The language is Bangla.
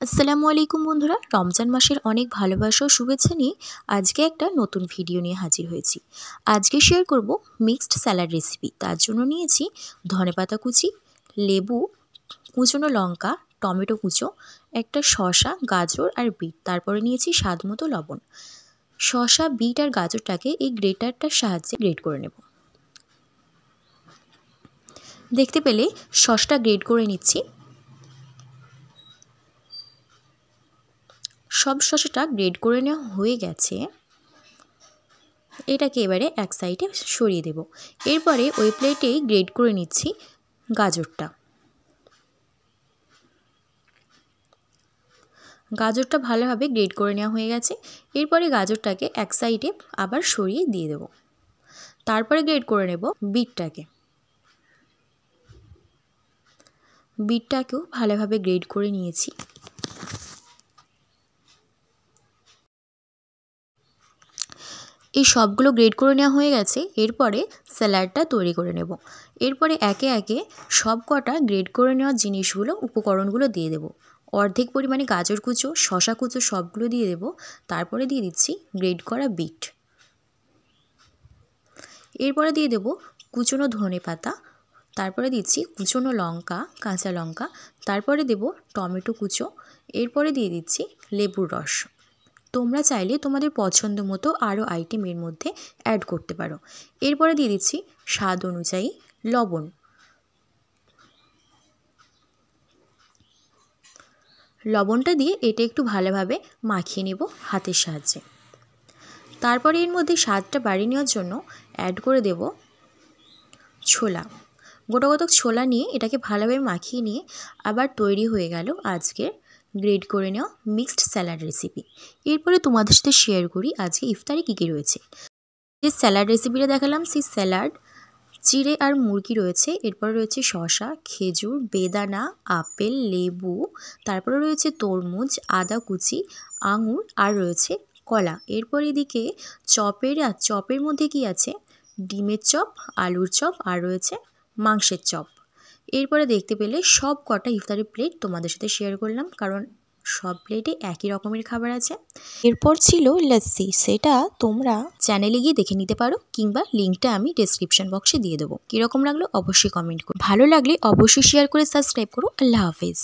আসসালামু আলাইকুম বন্ধুরা, রমজান মাসের অনেক ভালোবাসা ও শুভেচ্ছা নিয়ে আজকে একটা নতুন ভিডিও নিয়ে হাজির হয়েছি। আজকে শেয়ার করব মিক্সড স্যালাড রেসিপি। তার জন্য নিয়েছি ধনেপাতা কুচি, লেবু, কুচনো লঙ্কা, টমেটো কুচো, একটা শসা, গাজর আর বিট। তারপরে নিয়েছি স্বাদ মতো লবণ। শসা, বিট আর গাজরটাকে এই গ্রেটারটার সাহায্যে গ্রেট করে নেব। দেখতে পেলে সসটা গ্রেট করে নিচ্ছি। সব শসাটা গ্রেড করে নেওয়া হয়ে গেছে। এটাকে এবারে এক সাইডে সরিয়ে দেব। এরপরে ওই প্লেটেই গ্রেড করে নিচ্ছি গাজরটা। গাজরটা ভালোভাবে গ্রেড করে নেওয়া হয়ে গেছে। এরপরে গাজরটাকে এক সাইডে আবার সরিয়ে দিয়ে দেব। তারপরে গ্রেড করে নেব বিটটাকে। বিটটাকেও ভালোভাবে গ্রেড করে নিয়েছি। এই সবগুলো গ্রেড করে নেওয়া হয়ে গেছে। এরপরে স্যালাডটা তৈরি করে নেব। এরপরে একে একে সব কটা গ্রেড করে নেওয়া জিনিসগুলো, উপকরণগুলো দিয়ে দেব। অর্ধেক পরিমাণে গাজর কুচো, শসা কুচো সবগুলো দিয়ে দেব। তারপরে দিয়ে দিচ্ছি গ্রেড করা বিট। এরপরে দিয়ে দেব কুচনো ধনেপাতা। তারপরে দিচ্ছি কুচনো লঙ্কা, কাঁচা লঙ্কা। তারপরে দেব টমেটো কুচো। এরপরে দিয়ে দিচ্ছি লেবুর রস। তোমরা চাইলে তোমাদের পছন্দ মতো আরও আইটেম এর মধ্যে অ্যাড করতে পারো। এরপরে দিয়ে দিচ্ছি স্বাদ অনুযায়ী লবণ। লবণটা দিয়ে এটা একটু ভালোভাবে মাখিয়ে নেব হাতের সাহায্যে। তারপরে এর মধ্যে স্বাদটা বাড়িয়ে নেওয়ার জন্য অ্যাড করে দেব ছোলা। গোটা ছোলা নিয়ে এটাকে ভালোভাবে মাখিয়ে নিয়ে আবার তৈরি হয়ে গেল আজকের গ্রেড করে নেওয়া মিক্সড স্যালাড রেসিপি। এরপরে তোমাদের সাথে শেয়ার করি আজকে ইফতারে কী কী রয়েছে। যে স্যালাড রেসিপিটা দেখালাম সেই স্যালাড চিড়ে আর মুরগি রয়েছে। এরপরে রয়েছে শসা, খেজুর, বেদানা, আপেল, লেবু, তারপরে রয়েছে তরমুজ, আদা কুচি, আঙুর আর রয়েছে কলা। এরপর এদিকে চপের মধ্যে কি আছে, ডিমের চপ, আলুর চপ আর রয়েছে মাংসের চপ। এরপরে দেখতে পেলে সব কটা ইফতারের প্লেট তোমাদের সাথে শেয়ার করলাম, কারণ সব প্লেটে একই রকমের খাবার আছে। এরপর ছিল লস্যি, সেটা তোমরা চ্যানেলে গিয়ে দেখে নিতে পারো, কিংবা লিঙ্কটা আমি ডেসক্রিপশন বক্সে দিয়ে দেবো। কীরকম লাগলো অবশ্যই কমেন্ট করো। ভালো লাগলে অবশ্যই শেয়ার করে সাবস্ক্রাইব করো। আল্লাহ হাফেজ।